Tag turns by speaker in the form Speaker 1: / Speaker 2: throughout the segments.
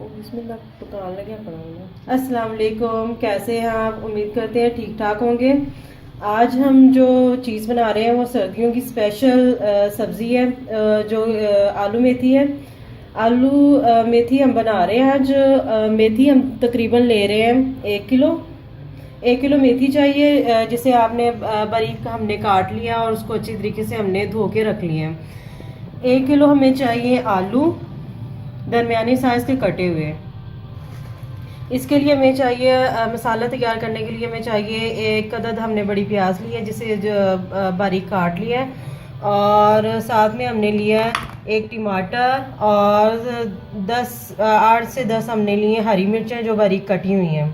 Speaker 1: बिस्मिल्लाह पकाने लगे पड़ा हूँ।
Speaker 2: अस्सलाम वालेकुम, कैसे हैं आप? उम्मीद करते हैं ठीक ठाक होंगे। आज हम जो चीज़ बना रहे हैं वो सर्दियों की स्पेशल सब्ज़ी है, जो आलू मेथी है। आलू मेथी हम बना रहे हैं आज। मेथी हम तकरीबन ले रहे हैं 1 किलो। 1 किलो मेथी चाहिए, जिसे आपने बारीक हमने काट लिया और उसको अच्छी तरीके से हमने धो के रख लिया है। 1 किलो हमें चाहिए आलू, दरमियानी साइज़ के कटे हुए। इसके लिए हमें चाहिए मसाला तैयार करने के लिए हमें चाहिए एक अदद हमने बड़ी प्याज ली है, जिसे जो बारीक काट लिया है। और साथ में हमने लिया एक टमाटर और 8 से 10 हमने लिए हरी मिर्चें जो बारीक कटी हुई हैं।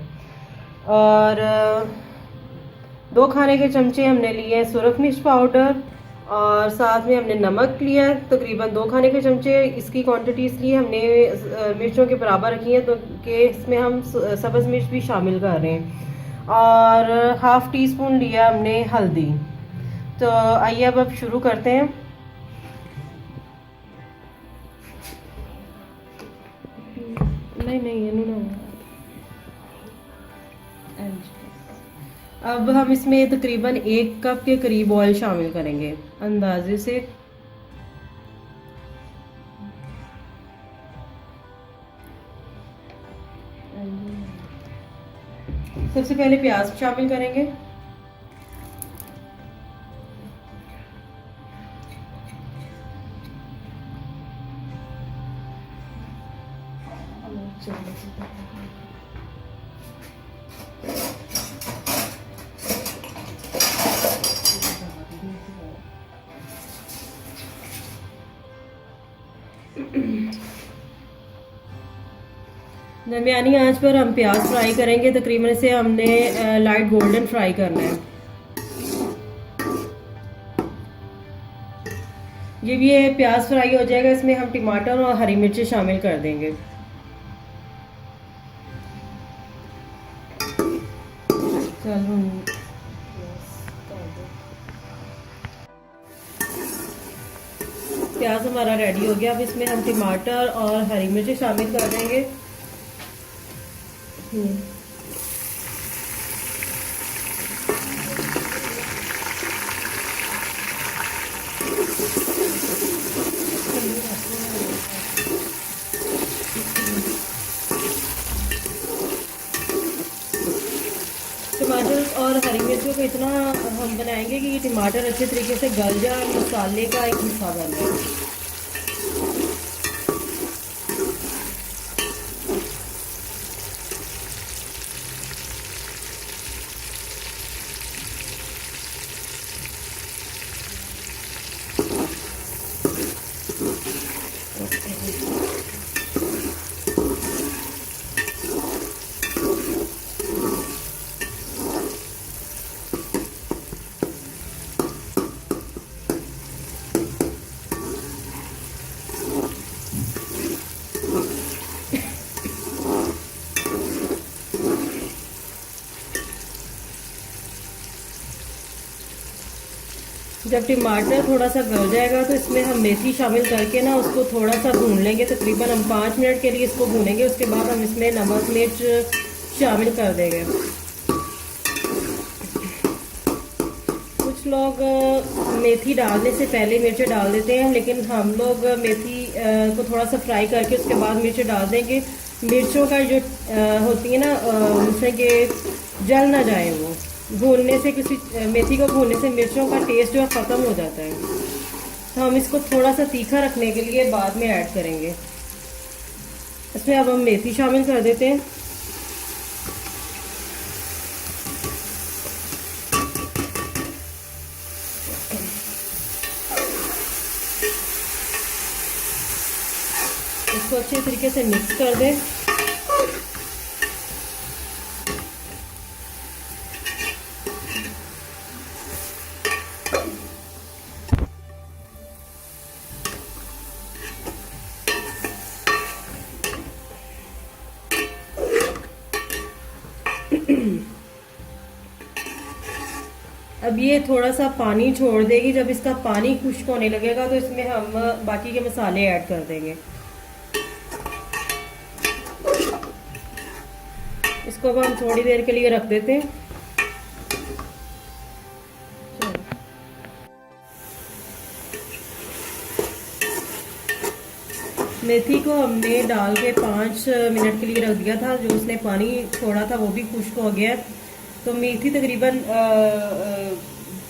Speaker 2: और 2 खाने के चमचे हमने लिए सुरख मिर्च पाउडर। और साथ में हमने नमक लिया है तकरीबन 2 खाने के चमचे। इसकी क्वांटिटी इसलिए हमने मिर्चों के बराबर रखी है तो कि इसमें हम सब्ज़ मिर्च भी शामिल कर रहे हैं। और हाफ़ टी स्पून लिया हमने हल्दी। तो आइए अब शुरू करते हैं। नहीं नहीं ये ना, अब हम इसमें तकरीबन 1 कप के करीब ऑयल शामिल करेंगे अंदाजे से। सबसे पहले प्याज शामिल करेंगे। दरमियानी आंच पर हम प्याज फ्राई करेंगे। तकरीबन इसे हमने लाइट गोल्डन फ्राई करना है। जब ये प्याज फ्राई हो जाएगा इसमें हम टमाटर और हरी मिर्ची शामिल कर देंगे। चलो प्याज हमारा रेडी हो गया। अब इसमें हम टमाटर और हरी मिर्ची शामिल कर देंगे। टमाटर और हरी मिर्चों को इतना हम बनाएंगे कि ये टमाटर अच्छे तरीके से गल जाए और मसाले का एक हिस्सा बन जाए। जब टमाटर थोड़ा सा गल जाएगा तो इसमें हम मेथी शामिल करके ना उसको थोड़ा सा भून लेंगे। तकरीबन हम 5 मिनट के लिए इसको भूनेंगे। उसके बाद हम इसमें नमक मिर्च शामिल कर देंगे। कुछ लोग मेथी डालने से पहले मिर्च डाल देते हैं, लेकिन हम लोग मेथी को थोड़ा सा फ्राई करके उसके बाद मिर्च डाल देंगे। मिर्चों का जो होती है ना, जैसे कि जल ना जाए वो। भूनने से किसी मेथी को भूनने से मिर्चों का टेस्ट जो है ख़त्म हो जाता है। तो हम इसको थोड़ा सा तीखा रखने के लिए बाद में ऐड करेंगे। इसमें अब हम मेथी शामिल कर देते हैं। इसको अच्छे तरीके से मिक्स कर दें। अब ये थोड़ा सा पानी छोड़ देगी। जब इसका पानी खुश्क होने लगेगा तो इसमें हम बाकी के मसाले ऐड कर देंगे। इसको अब हम थोड़ी देर के लिए रख देते हैं। मेथी को हमने डाल के 5 मिनट के लिए रख दिया था। जो उसने पानी छोड़ा था वो भी खुश्क हो गया। तो मेथी तकरीबन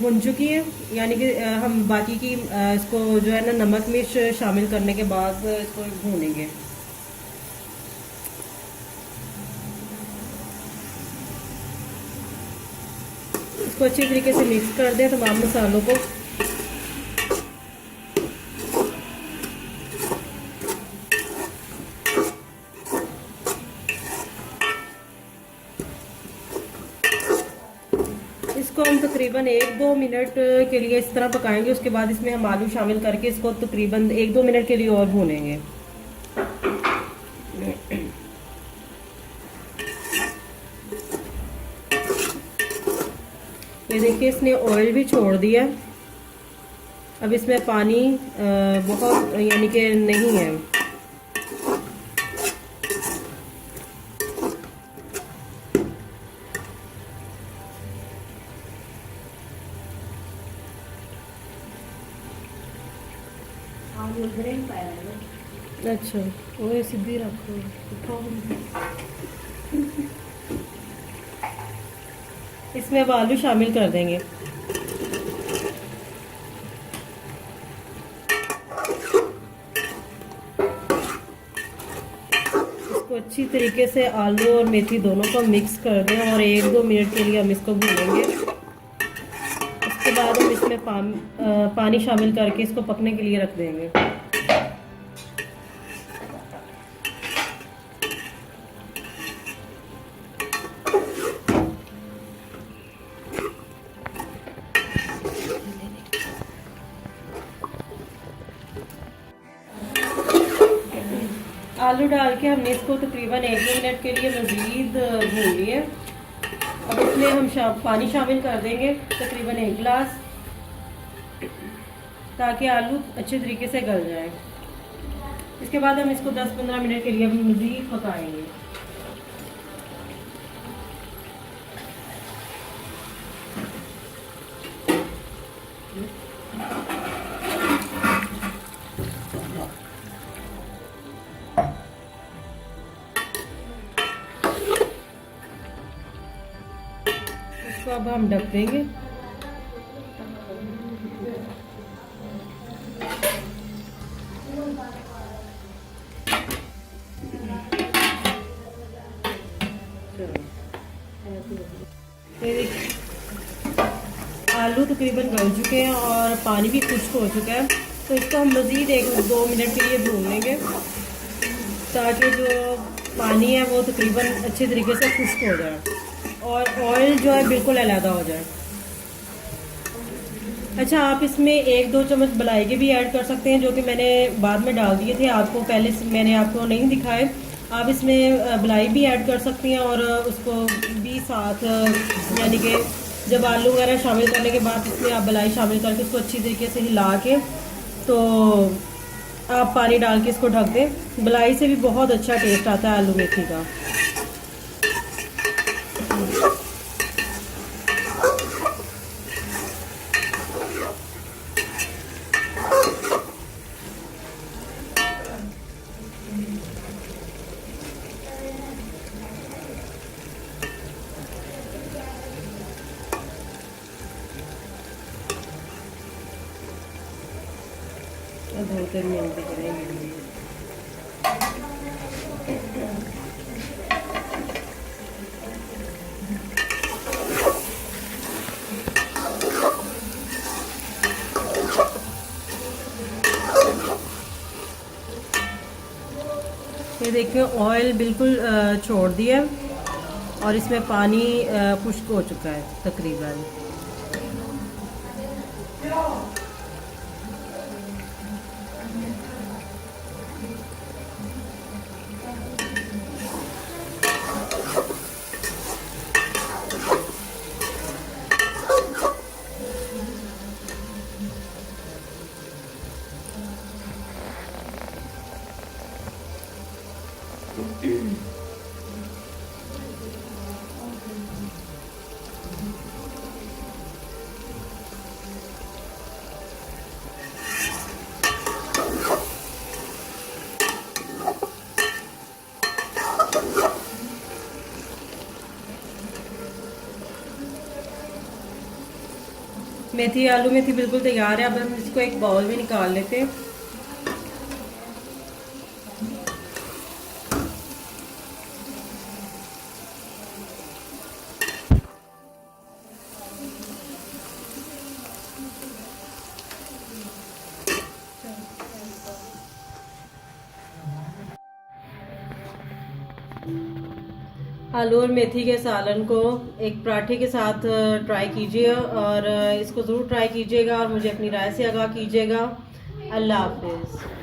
Speaker 2: भुन चुकी है, यानी कि हम बाकी की इसको जो है ना नमक मिर्च शामिल करने के बाद इसको भूनेंगे। इसको अच्छी तरीके से मिक्स कर दें तमाम मसालों को। इसको हम तकरीबन 1-2 मिनट के लिए इस तरह पकाएंगे। उसके बाद इसमें हम आलू शामिल करके इसको तकरीबन 1-2 मिनट के लिए और भूनेंगे। ये देखिए इसने ऑयल भी छोड़ दिया। अब इसमें पानी बहुत यानी कि नहीं है। अच्छा वो सीधी रखो, इसमें अब आलू शामिल कर देंगे। इसको अच्छी तरीके से आलू और मेथी दोनों को मिक्स कर दें और 1-2 मिनट के लिए हम इसको भूनेंगे। उसके बाद हम इसमें पानी शामिल करके इसको पकने के लिए रख देंगे। आलू डाल के हमने इसको तकरीबन 1-2 मिनट के लिए मज़ीद भून लिए। अब इसमें हम पानी शामिल कर देंगे तकरीबन 1 गिलास, ताकि आलू अच्छे तरीके से गल जाए। इसके बाद हम इसको 10-15 मिनट के लिए मज़ीद पकाएंगे। इसको अब हम ढक देंगे। आलू तकरीबन गल चुके हैं और पानी भी खुश्क हो चुका है। तो इसको हम मज़ीद 1-2 मिनट के लिए भून लेंगे, ताकि जो पानी है वो तकरीबन अच्छे तरीके से खुश्क हो जाए और ऑयल जो है बिल्कुल अलहदा हो जाए। अच्छा, आप इसमें 1-2 चम्मच मलाई के भी ऐड कर सकते हैं, जो कि मैंने बाद में डाल दिए थे आपको, पहले मैंने आपको नहीं दिखाए। आप इसमें मलाई भी ऐड कर सकती हैं और उसको भी साथ, यानी कि जब आलू वगैरह शामिल करने के बाद इसमें आप मलाई शामिल करके उसको अच्छी तरीके से हिला के तो आप पानी डाल के इसको ढक दें। मलाई से भी बहुत अच्छा टेस्ट आता है आलू मेथी का। धोते मिलते करेंगे। ये देखिए ऑयल बिल्कुल छोड़ दिया और इसमें पानी खुश्क हो चुका है तकरीबन। मेथी आलू मेथी बिल्कुल तैयार है। अब हम इसको एक बाउल में निकाल लेते हैं। आलू और मेथी के सालन को एक पराठे के साथ ट्राई कीजिए और इसको ज़रूर ट्राई कीजिएगा और मुझे अपनी राय से आगाह कीजिएगा। अल्लाह हाफिज़।